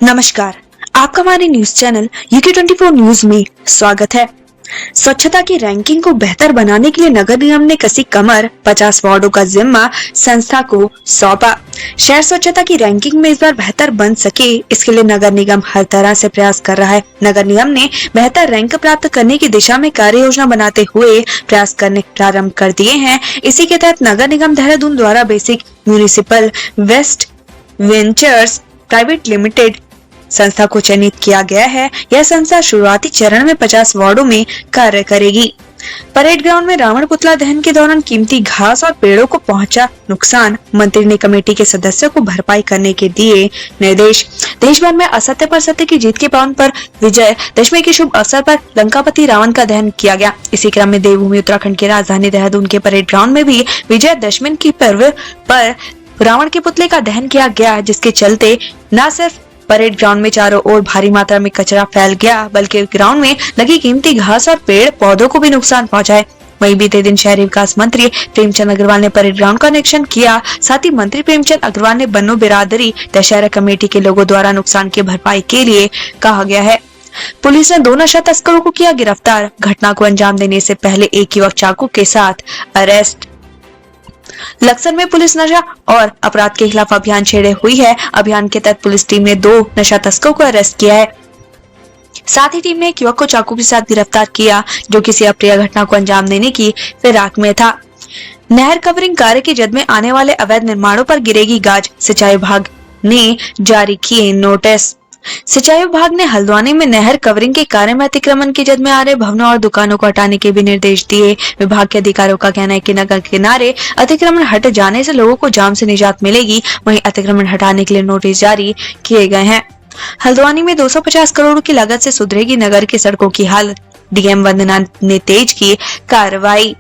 नमस्कार, आपका हमारे न्यूज चैनल UK24 न्यूज में स्वागत है। स्वच्छता की रैंकिंग को बेहतर बनाने के लिए नगर निगम ने कसी कमर, 50 वार्डों का जिम्मा संस्था को सौंपा। शहर स्वच्छता की रैंकिंग में इस बार बेहतर बन सके, इसके लिए नगर निगम हर तरह से प्रयास कर रहा है। नगर निगम ने बेहतर रैंक प्राप्त करने की दिशा में कार्य योजना बनाते हुए प्रयास करने प्रारंभ कर दिए हैं। इसी के तहत नगर निगम देहरादून द्वारा basic municipal waste ventures private limited संस्था को चयनित किया गया है। यह संस्था शुरुआती चरण में 50 वार्डों में कार्य करेगी। परेड ग्राउंड में रावण पुतला दहन के दौरान कीमती घास और पेड़ों को पहुंचा नुकसान, मंत्री ने कमेटी के सदस्यों को भरपाई करने के दिए निर्देश। देश भर में असत्य पर सत्य की जीत के पावन पर विजय दशमी के शुभ अवसर पर लंकापति रावण का दहन किया गया। इसी क्रम में देवभूमि उत्तराखंड की राजधानी देहरादून के परेड ग्राउंड में भी विजय दशमी की पर्व पर रावण के पुतले का दहन किया गया, जिसके चलते न सिर्फ परेड ग्राउंड में चारों ओर भारी मात्रा में कचरा फैल गया, बल्कि ग्राउंड में लगी कीमती घास और पेड़ पौधों को भी नुकसान पहुंचा है। वहीं बीते दिन शहरी विकास मंत्री प्रेमचंद अग्रवाल ने परेड ग्राउंड का निरीक्षण किया। साथ ही मंत्री प्रेमचंद अग्रवाल ने बन्नो बिरादरी दशहरा कमेटी के लोगों द्वारा नुकसान की भरपाई के लिए कहा गया है। पुलिस ने 2 नशा तस्करों को किया गिरफ्तार। घटना को अंजाम देने से पहले एक युवक चाकू के साथ अरेस्ट। लक्सर में पुलिस नशा और अपराध के खिलाफ अभियान छेड़े हुई है। अभियान के तहत पुलिस टीम ने 2 नशा तस्करों को अरेस्ट किया है। साथ ही टीम ने एक युवक को चाकू के साथ गिरफ्तार किया, जो किसी अप्रिय घटना को अंजाम देने की फिराक में था। नहर कवरिंग कार्य की जद में आने वाले अवैध निर्माणों पर गिरेगी गाज, सिंचाई विभाग ने जारी किए नोटिस। सिंचाई विभाग ने हल्द्वानी में नहर कवरिंग के कार्य में अतिक्रमण की जद में आ रहे भवनों और दुकानों को हटाने के भी निर्देश दिए। विभाग के अधिकारियों का कहना है कि नगर किनारे अतिक्रमण हट जाने से लोगों को जाम से निजात मिलेगी। वहीं अतिक्रमण हटाने के लिए नोटिस जारी किए गए हैं। हल्द्वानी में 250 करोड़ की लागत से सुधरेगी नगर की सड़कों की हालत, डीएम वंदना ने तेज की कार्रवाई।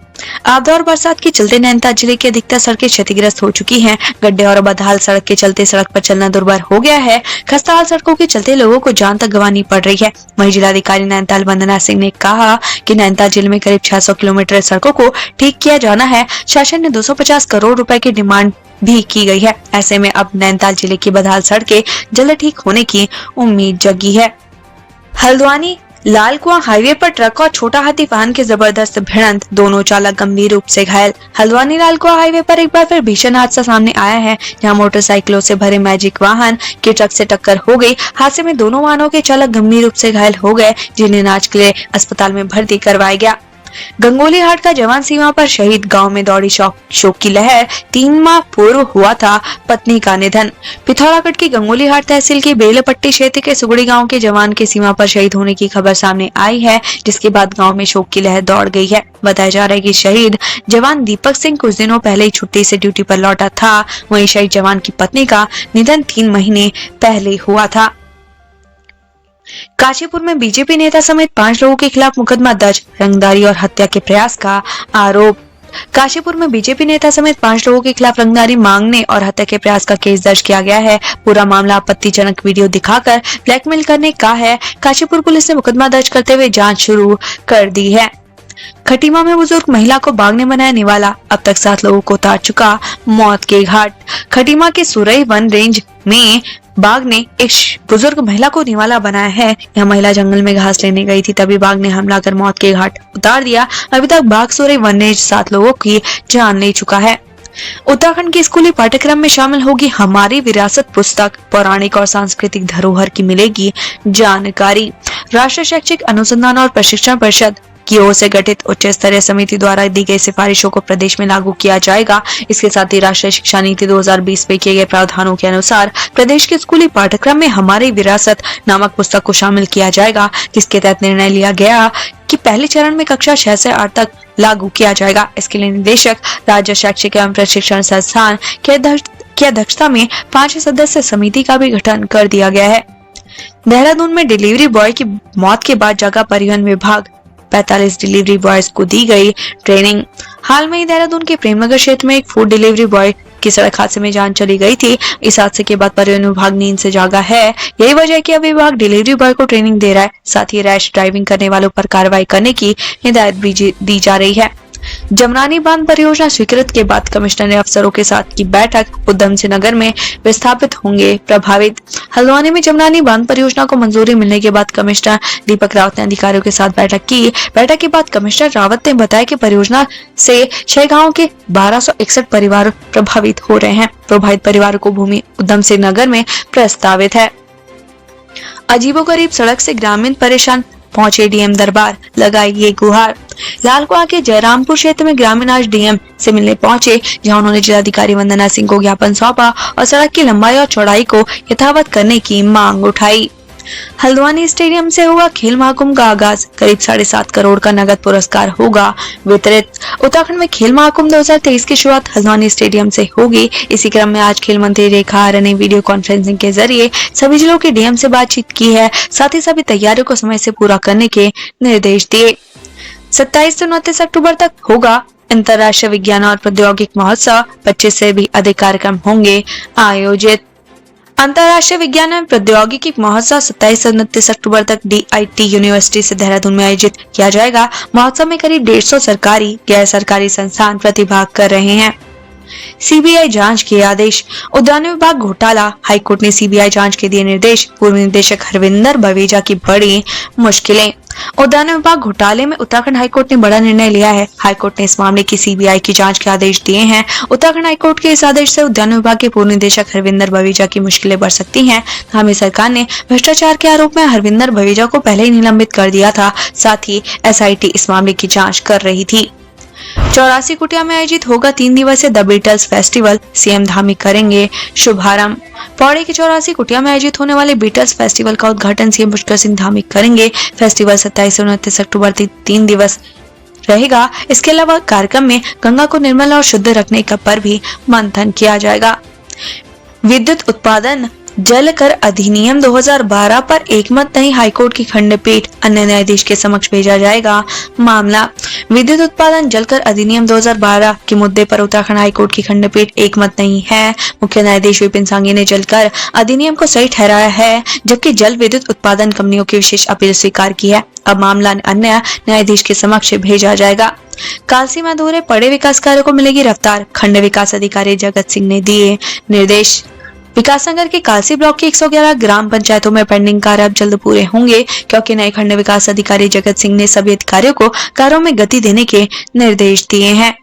आपदा और बरसात के चलते नैनीताल जिले की अधिकतर सड़कें क्षतिग्रस्त हो चुकी हैं। गड्ढे और बदहाल सड़क के चलते सड़क पर चलना दुर्भर हो गया है। खस्ताहाल सड़कों के चलते लोगों को जान तक गंवानी पड़ रही है। वहीं जिलाधिकारी नैनीताल वंदना सिंह ने कहा कि नैनीताल जिले में करीब 600 किलोमीटर सड़कों को ठीक किया जाना है। शासन ने 250 करोड़ रुपए की डिमांड भी की गई है। ऐसे में अब नैनीताल जिले की बदहाल सड़कें जल्द ठीक होने की उम्मीद जगी है। हल्द्वानी लाल कुआं हाईवे पर ट्रक और छोटा हाथी वाहन की जबरदस्त भिड़ंत, दोनों चालक गंभीर रूप से घायल। हल्द्वानी लाल कुआं हाईवे पर एक बार फिर भीषण हादसा सामने आया है, जहां मोटरसाइकिलों से भरे मैजिक वाहन की ट्रक से टक्कर हो गई। हादसे में दोनों वाहनों के चालक गंभीर रूप से घायल हो गए, जिन्हें इलाज के लिए अस्पताल में भर्ती करवाया गया। गंगोली हाट का जवान सीमा पर शहीद, गांव में दौड़ी शोक की लहर। 3 माह पूर्व हुआ था पत्नी का निधन। पिथौरागढ़ की गंगोली हाट तहसील के बेलपट्टी क्षेत्र के सुगड़ी गांव के जवान के सीमा पर शहीद होने की खबर सामने आई है, जिसके बाद गांव में शोक की लहर दौड़ गई है। बताया जा रहा है कि शहीद जवान दीपक सिंह कुछ दिनों पहले ही छुट्टी से ड्यूटी पर लौटा था। वहीं शहीद जवान की पत्नी का निधन 3 महीने पहले हुआ था। काशीपुर में बीजेपी नेता समेत 5 लोगों के खिलाफ मुकदमा दर्ज, रंगदारी और हत्या के प्रयास का आरोप। काशीपुर में बीजेपी नेता समेत 5 लोगों के खिलाफ रंगदारी मांगने और हत्या के प्रयास का केस दर्ज किया गया है। पूरा मामला आपत्तिजनक वीडियो दिखाकर ब्लैकमेल करने का है। काशीपुर पुलिस ने मुकदमा दर्ज करते हुए जांच शुरू कर दी है। खटीमा में बुजुर्ग महिला को बाघ ने बनाया निवाला, अब तक 7 लोगों को उतार चुका मौत के घाट। खटीमा के सुरई वन रेंज में बाघ ने एक बुजुर्ग महिला को निवाला बनाया है। यह महिला जंगल में घास लेने गई थी, तभी बाघ ने हमला कर मौत के घाट उतार दिया। अभी तक बाघ सुरई वन रेंज 7 लोगों की जान ले चुका है। उत्तराखंड के स्कूली पाठ्यक्रम में शामिल होगी हमारी विरासत पुस्तक, पौराणिक और सांस्कृतिक धरोहर की मिलेगी जानकारी। राष्ट्रीय शैक्षिक अनुसंधान और प्रशिक्षण परिषद की ओर से गठित उच्च स्तरीय समिति द्वारा दी गई सिफारिशों को प्रदेश में लागू किया जाएगा। इसके साथ ही राष्ट्रीय शिक्षा नीति 2020 में किए गए प्रावधानों के अनुसार प्रदेश के स्कूली पाठ्यक्रम में हमारी विरासत नामक पुस्तक को शामिल किया जाएगा, जिसके तहत निर्णय लिया गया कि पहले चरण में कक्षा 6 से 8 तक लागू किया जाएगा। इसके लिए निदेशक राज्य शैक्षिक एवं प्रशिक्षण संस्थान की अध्यक्षता में 5 सदस्य समिति का भी गठन कर दिया गया है। देहरादून में डिलीवरी बॉय की मौत के बाद जगह परिवहन विभाग 45 डिलीवरी बॉयज को दी गई ट्रेनिंग। हाल में ही देहरादून के प्रेमनगर क्षेत्र में एक फूड डिलीवरी बॉय की सड़क हादसे में जान चली गई थी। इस हादसे के बाद परिवहन विभाग नींद से जागा है। यही वजह है कि अब विभाग डिलीवरी बॉय को ट्रेनिंग दे रहा है। साथ ही रैश ड्राइविंग करने वालों पर कार्रवाई करने की हिदायत भी दी जा रही है। जमरानी बांध परियोजना स्वीकृत के बाद कमिश्नर ने अफसरों के साथ की बैठक, उधम सिंह नगर में विस्थापित होंगे प्रभावित। हल्द्वानी में जमरानी बांध परियोजना को मंजूरी मिलने के बाद कमिश्नर दीपक रावत ने अधिकारियों के साथ बैठक की। बैठक के बाद कमिश्नर रावत ने बताया कि परियोजना से 6 गाँव के 1261 परिवार प्रभावित हो रहे हैं। प्रभावित परिवारों को भूमि उधम सिंह नगर में प्रस्तावित है। अजीबोगरीब सड़क से ग्रामीण परेशान, पहुंचे डीएम दरबार, लगाई ये गुहार। लालकुआं के जयरामपुर क्षेत्र में ग्रामीण आज डीएम से मिलने पहुंचे, जहां उन्होंने जिलाधिकारी वंदना सिंह को ज्ञापन सौंपा और सड़क की लंबाई और चौड़ाई को यथावत करने की मांग उठाई। हल्द्वानी स्टेडियम से होगा खेल महाकुंभ का आगाज, करीब 7.5 करोड़ का नगद पुरस्कार होगा वितरित। उत्तराखंड में खेल महाकुंभ 2023 की शुरुआत हल्द्वानी स्टेडियम से होगी। इसी क्रम में आज खेल मंत्री रेखा आर्य ने वीडियो कॉन्फ्रेंसिंग के जरिए सभी जिलों के डीएम से बातचीत की है, साथ ही सभी तैयारियों को समय से पूरा करने के निर्देश दिए। 27 से 29 अक्टूबर तक होगा अंतर्राष्ट्रीय विज्ञान और प्रौद्योगिकी महोत्सव, 25 से भी अधिक कार्यक्रम होंगे आयोजित। अंतर्राष्ट्रीय विज्ञान एवं प्रौद्योगिकी महोत्सव 27 से 29 अक्टूबर तक DIT यूनिवर्सिटी से देहरादून में आयोजित किया जाएगा। महोत्सव में करीब 150 सरकारी गैर सरकारी संस्थान प्रतिभाग कर रहे हैं। सीबीआई जांच के आदेश, उद्यान विभाग घोटाला, हाईकोर्ट ने सीबीआई जांच के दिए निर्देश, पूर्व निदेशक हरविंदर बवेजा की बड़ी मुश्किलें। उद्यान विभाग घोटाले में उत्तराखंड हाईकोर्ट ने बड़ा निर्णय लिया है। हाईकोर्ट ने इस मामले की सीबीआई की जांच के आदेश दिए हैं। उत्तराखंड हाईकोर्ट के इस आदेश से उद्यान विभाग के पूर्व निदेशक हरविंदर बवेजा की मुश्किलें बढ़ सकती हैं। हमें सरकार ने भ्रष्टाचार के आरोप में हरविंदर बवेजा को पहले ही निलंबित कर दिया था, साथ ही SIT इस मामले की जाँच कर रही थी। 84 कुटिया में आयोजित होगा 3 दिवसीय the Beatles festival, CM Dhami करेंगे शुभारंभ। पौड़ी के 84 कुटिया में आयोजित होने वाले बीटल्स फेस्टिवल का उद्घाटन सीएम पुष्कर सिंह धामी करेंगे। फेस्टिवल 27 से 29 अक्टूबर 3 दिवस रहेगा। इसके अलावा कार्यक्रम में गंगा को निर्मल और शुद्ध रखने का पर भी मंथन किया जाएगा। विद्युत उत्पादन जल कर अधिनियम 2012 पर एकमत नहीं, हाईकोर्ट की खंडपीठ, अन्य न्यायाधीश के समक्ष भेजा जाएगा मामला। विद्युत उत्पादन जल कर अधिनियम 2012 के मुद्दे पर उत्तराखंड हाईकोर्ट की खंडपीठ एकमत नहीं है। मुख्य न्यायाधीश विपिन सांघी ने जल कर अधिनियम को सही ठहराया है, जबकि जल विद्युत उत्पादन कंपनियों की विशेष अपील स्वीकार की है। अब मामला अन्य न्यायाधीश के समक्ष भेजा जाएगा। कालसी में अधूरे पड़े विकास कार्यों को मिलेगी रफ्तार, खंड विकास अधिकारी जगत सिंह ने दिए निर्देश। विकास नगर के कालसी ब्लॉक की 111 ग्राम पंचायतों में पेंडिंग कार्य अब जल्द पूरे होंगे, क्योंकि नए खंड विकास अधिकारी जगत सिंह ने सभी अधिकारियों को कार्यों में गति देने के निर्देश दिए हैं।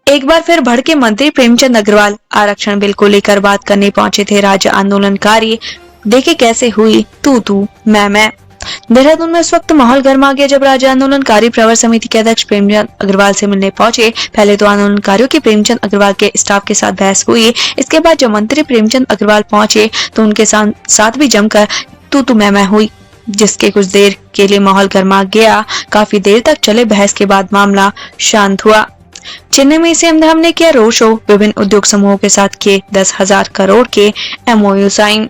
एक बार फिर भड़के मंत्री प्रेमचंद अग्रवाल, आरक्षण बिल को लेकर बात करने पहुंचे थे राज्य आंदोलनकारी, देखे कैसे हुई तू मैं। देहरादून में इस वक्त माहौल गर्मा गया जब राज्य आंदोलनकारी प्रवर समिति के अध्यक्ष प्रेमचंद अग्रवाल से मिलने पहुंचे। पहले तो आंदोलनकारियों की प्रेमचंद अग्रवाल के स्टाफ के साथ बहस हुई। इसके बाद जब मंत्री प्रेमचंद अग्रवाल पहुंचे तो उनके साथ भी जमकर तू मैं हुई, जिसके कुछ देर के लिए माहौल गर्मा गया। काफी देर तक चले बहस के बाद मामला शांत हुआ। चेन्नई में सीएम धाम ने किया रोड शो, विभिन्न उद्योग समूहों के साथ किए 10,000 करोड़ के MOU sign.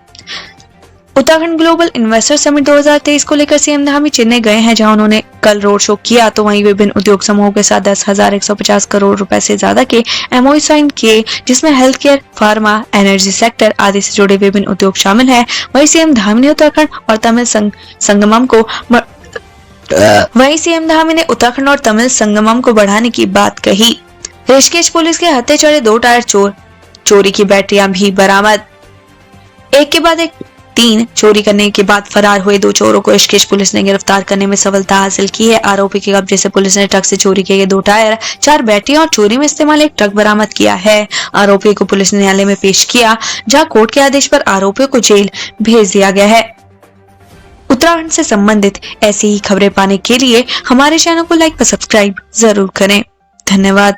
Uttarakhand global investor summit 2023 को लेकर सीएम धामी चेन्नई गए हैं, जहां उन्होंने कल रोड शो किया, तो वहीं विभिन्न उद्योग समूहों के साथ 10,150 करोड़ रुपए से ज्यादा के MOU साइन किए, जिसमें health care, pharma, energy sector आदि से जुड़े विभिन्न उद्योग शामिल हैं। वहीं सीएम धामी ने उत्तराखंड और तमिल संगमम को बढ़ाने की बात कही। ऋषिकेश पुलिस के हत्थे चढ़े 2 टायर चोर, चोरी की बैटरियां भी बरामद। एक के बाद एक 3 चोरी करने के बाद फरार हुए 2 चोरों को ऋषिकेश पुलिस ने गिरफ्तार करने में सफलता हासिल की है। आरोपी के कब्जे से पुलिस ने ट्रक से चोरी किए गए 2 टायर, 4 बैटरियां और चोरी में इस्तेमाल एक ट्रक बरामद किया है। आरोपी को पुलिस ने न्यायालय में पेश किया, जहां कोर्ट के आदेश पर आरोपियों को जेल भेज दिया गया है। उत्तराखंड से संबंधित ऐसी ही खबरें पाने के लिए हमारे चैनल को लाइक व सब्सक्राइब जरूर करें। धन्यवाद।